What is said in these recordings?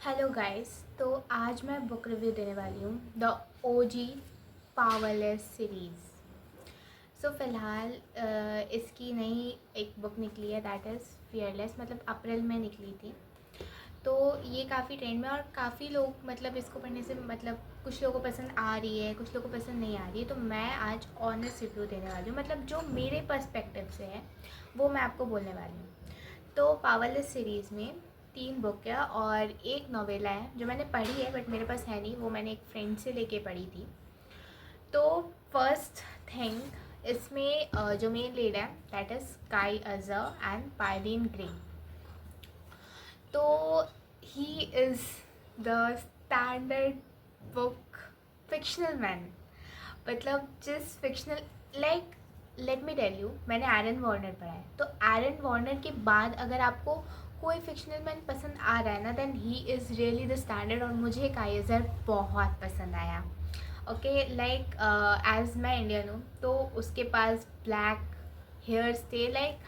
Hello guys. तो आज मैं बुक रिव्यू देने वाली हूँ द ओजी पावरलेस सीरीज़। फ़िलहाल इसकी नई एक बुक निकली है दैट इज़ फियरलेस, मतलब अप्रैल में निकली थी। तो ये काफ़ी ट्रेंड में और काफ़ी लोग मतलब इसको पढ़ने से मतलब कुछ लोगों को पसंद आ रही है, कुछ लोगों को पसंद नहीं आ रही है। तो मैं आज ऑनेस्ट रिव्यू देने वाली हूँ, मतलब जो मेरे पर्सपेक्टिव से है वो मैं आपको बोलने वाली हूँ। तो पावरलेस सीरीज़ में 3 बुक है और एक नॉवेला है जो मैंने पढ़ी है बट मेरे पास है नहीं, वो मैंने एक फ्रेंड से लेके पढ़ी थी। तो फर्स्ट थिंग, इसमें जो मेन लीड है that is Sky Azer and Paedyn Gray. तो he is the standard book fictional man, मतलब जिस fictional like let me tell you, मैंने एरन वॉर्नर पढ़ा है। तो एरन वॉर्नर के बाद अगर आपको कोई फिक्शनल मैन पसंद आ रहा है ना, then he is really the standard. और मुझे काइज़र बहुत पसंद आया। ओके, लाइक एज मैं इंडियन हूँ तो उसके पास ब्लैक हेयर्स थे, लाइक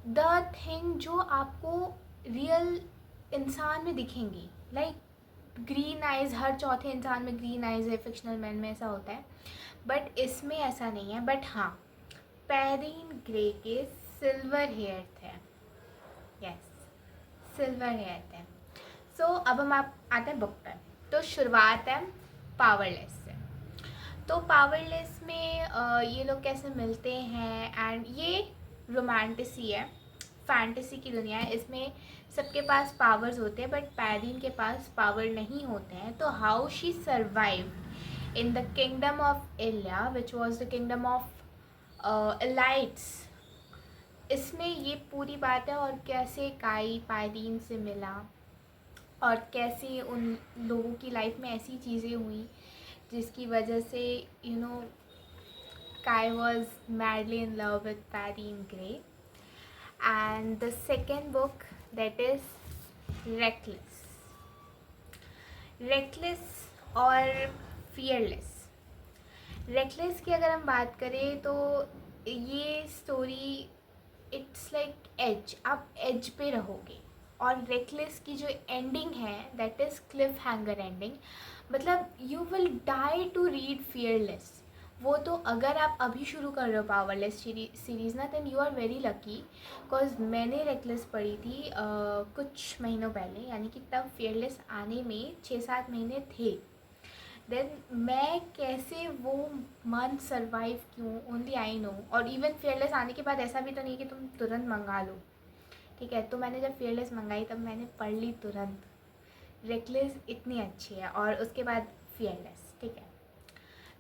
द थिंग जो आपको रियल इंसान में दिखेंगी, लाइक ग्रीन आइज़, हर चौथे इंसान में ग्रीन आइज़ है, फिक्शनल मैन में ऐसा होता है बट इसमें ऐसा नहीं है। बट हाँ, पैरीन ग्रे के सिल्वर हेयर थे, यस, सिल्वर हेयर थे। अब हम आप आते हैं बुक पर। तो शुरुआत है पावरलेस से। तो पावरलेस में ये लोग कैसे मिलते हैं एंड ये रोमांटिसी है, फैंटेसी की दुनिया है। इसमें सबके पास पावर्स होते हैं बट पैरीन के पास पावर नहीं होते हैं। तो how she survive in the kingdom of Ilya which was the kingdom of elites, इसमें ये पूरी बात है। और कैसे काई पायरीन से मिला और कैसे उन लोगों की लाइफ में ऐसी चीज़ें हुई जिसकी वजह से you know Kai was madly in love with Parin Gray. And the second book, that is Reckless. Reckless और Fearless. Reckless की अगर हम बात करें तो ये स्टोरी इट्स लाइक एज, आप एज पे रहोगे। और रेकलेस की जो एंडिंग है that is cliffhanger ending, मतलब you will die to read Fearless. वो तो अगर आप अभी शुरू कर रहे हो पावरलेस सीरीज़ ना, then you are very lucky. Because मैंने रेकलेस पढ़ी थी कुछ महीनों पहले, यानी कि तब फियरलेस आने में 6-7 महीने थे। देन मैं कैसे वो मंथ सर्वाइव क्यों, ओनली आई नो। और इवन फेयरलेस आने के बाद ऐसा भी तो नहीं कि तुम तुरंत मंगा लो, ठीक है। तो मैंने जब फेयरलेस मंगाई तब मैंने पढ़ ली तुरंत। रेकलेस इतनी अच्छी है और उसके बाद फेयरलेस, ठीक है।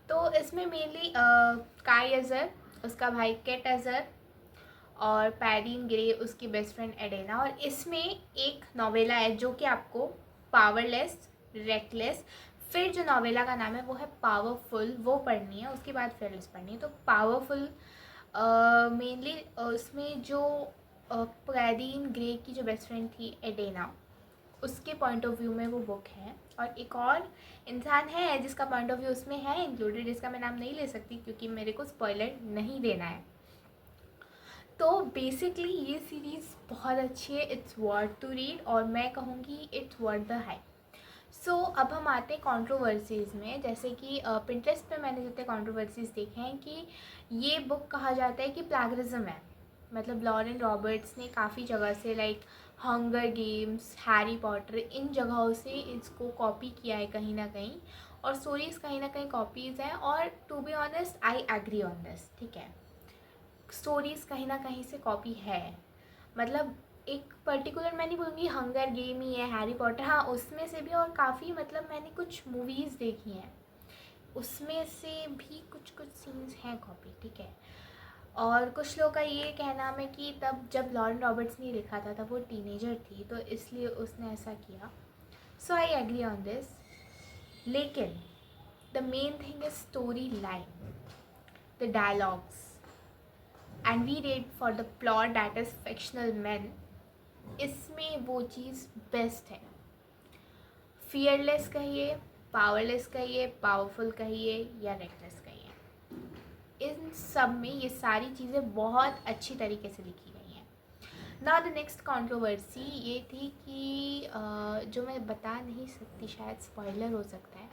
तो इसमें मेनली काई अज़र, उसका भाई केट अज़र और पैरीन ग्रे उसकी बेस्ट फ्रेंड एडेना। और इसमें एक नॉवेला है जो कि आपको पावरलेस, रेकलेस, फिर जो नॉवेला का नाम है वो है पावरफुल, वो पढ़नी है। उसके बाद फेयरलेस पढ़नी है। तो पावरफुल मेनली उसमें जो पैरीन ग्रे की जो बेस्ट फ्रेंड थी एडेना, उसके पॉइंट ऑफ व्यू में वो बुक है। और एक और इंसान है जिसका पॉइंट ऑफ व्यू उसमें है इंक्लूडेड, जिसका मैं नाम नहीं ले सकती क्योंकि मेरे को स्पॉइलर नहीं देना है। तो बेसिकली ये सीरीज़ बहुत अच्छी है, इट्स वर्थ टू रीड और मैं कहूँगी इट्स वर्थ द हाइप। अब हम आते हैं कंट्रोवर्सीज़ में। जैसे कि पिंटरेस्ट पे मैंने जितने कंट्रोवर्सीज़ देखे हैं कि ये बुक कहा जाता है कि प्लैगरिज्म है, मतलब लॉरेन रॉबर्ट्स ने काफ़ी जगह से like Hunger Games, Harry Potter, इन जगहों से इसको कॉपी किया है कहीं ना कहीं, और स्टोरीज़ कहीं ना कहीं कॉपीज़ हैं। और to be honest I agree on this, ठीक है। स्टोरीज़ कहीं ना कहीं से कॉपी है, मतलब एक पर्टिकुलर मैं नहीं बोलूँगी हंगर गेम ही है, हैरी पॉटर, हाँ उसमें से भी। और काफ़ी मतलब मैंने कुछ मूवीज़ देखी हैं उसमें से भी कुछ कुछ सीन्स हैं कॉपी, ठीक है। और कुछ लोगों का ये कहना है कि तब जब लॉरेन रॉबर्ट्स ने लिखा था तब वो टीनेजर थी तो इसलिए उसने ऐसा किया। So I agree on this. लेकिन the main thing is story line, the dialogues, and we read for the plot that is fictional man. इसमें वो चीज़ बेस्ट है। फियरलेस कहिए, पावरलेस कहिए, पावरफुल कहिए या रेकलेस कहिए, इन सब में ये सारी चीज़ें बहुत अच्छी तरीके से लिखी गई हैं। नाउ द नेक्स्ट कंट्रोवर्सी ये थी कि जो मैं बता नहीं सकती, शायद स्पॉइलर हो सकता है,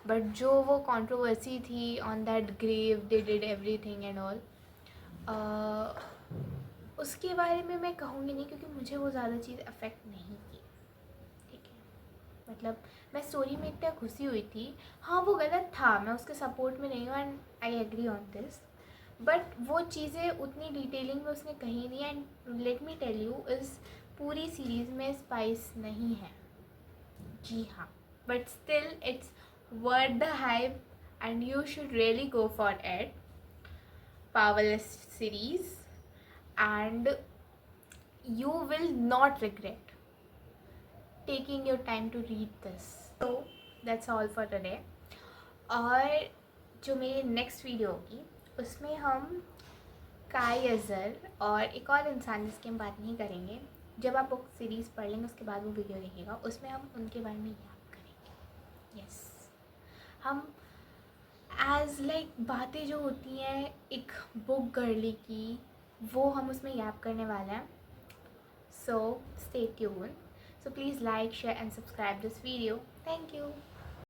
बट जो वो कंट्रोवर्सी थी on that grave they did everything and all, उसके बारे में मैं कहूँगी नहीं क्योंकि मुझे वो ज़्यादा चीज़ अफेक्ट नहीं की, ठीक है। मतलब मैं स्टोरी में इतना घुसी हुई थी, हाँ वो गलत था, मैं उसके सपोर्ट में नहीं हूँ and I agree on this, but वो चीज़ें उतनी डिटेलिंग में उसने कही नहीं। And let me tell you, इस पूरी सीरीज़ में स्पाइस नहीं है, जी हाँ, but still it's worth the hype and you should really go for it. Powerless series, and you will not regret taking your time to read this. So that's all for today. और जो मेरी next video होगी उसमें हम काई अज़र और एक और इंसान जिसकी हम बात नहीं करेंगे, जब आप बुक सीरीज़ पढ़ लेंगे उसके बाद वो वीडियो देखेगा, उसमें हम उनके बारे में याद करेंगे। यस, हम एज लाइक बातें जो होती हैं एक बुक गर्ली की, वो हम उसमें याद करने वाले हैं। So stay tune, so please like, share and subscribe this video. Thank you.